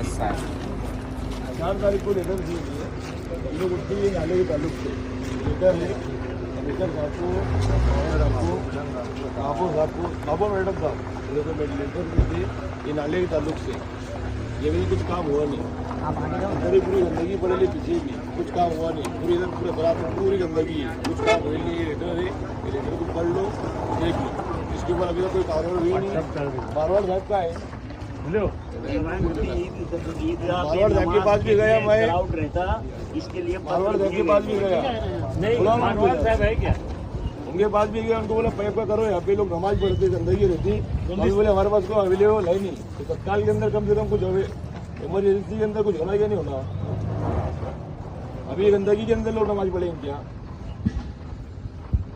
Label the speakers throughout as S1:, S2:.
S1: रस्सा है।
S2: 4 तारीख को लेटर दी गई है, लोग उठती है नाले के ताल्लुक से लेटर है। लेटर आपको आपको मैडम साहब लेटर दी ये नाले के ताल्लुक से, ये भी कुछ काम हुआ नहीं। इधर पूरी गंदगी पड़ेगी, पीछे भी कुछ काम हुआ नहीं, पूरी इधर पूरे बराबर में पूरी गंदगी है, कुछ काम हुई नहीं। ये लेटर है, ये लेटर को पढ़ लो, देख लो, इसके ऊपर अभी तक कोई कार्रवाई हुई नहीं। मारवाड़ साहब का है, मारवाड़ साहब के पास भी गया मैं,
S3: इसके लिए
S2: मारवाड़ साहब के पास भी गया,
S3: नहीं मारवाड़ साहब है क्या?
S2: उनके पास भी गया, उनको बोला पैप का करो, यहाँ पे लोग नमाज पढ़ते, गंदगी रहती। अभी बोले हमारे पास को अवेलेबल है नहीं, तो तत्काल के अंदर कम से कम कुछ इमरजेंसी के अंदर कुछ होना क्या नहीं होना। अभी गंदगी के अंदर लोग नमाज पढ़ेंगे क्या?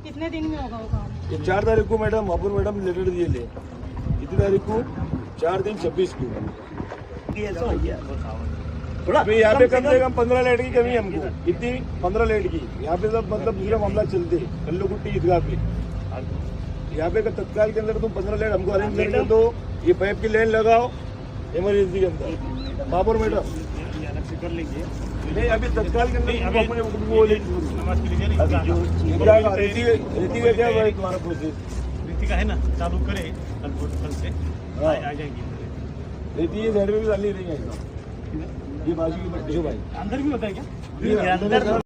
S4: कितने दिन में होगा वो काम?
S2: ये 4 तारीख को मैडम महापुर मैडम लेटर दिए ले, कितनी तारीख को? 4 दिन 26 को। अभी यहाँ पे कम से कम 15 लाइट की कमी है हमको, कितनी? 15 लाइट की। यहाँ पे सब मतलब दूसरा मामला चलते कल्लूकुट्टी ईदगाह पे, यहाँ पे तत्काल के अंदर तुम 15 लाइट हमको अरेंज करके दो, ये पाइप की लाइन लगाओ इमरजेंसी के अंदर। महापुर मैडम
S3: कर लीजिए,
S2: नहीं अभी तत्काल के अंदर रीति का क्या है तुम्हारा प्रोसेस?
S3: रीति का है ना, चालू करे कल से आ जाएंगी।
S2: रीति ये साइड में भी डाली रही है, ये बाजू की भाई
S3: अंदर भी होता है क्या?
S2: अंदर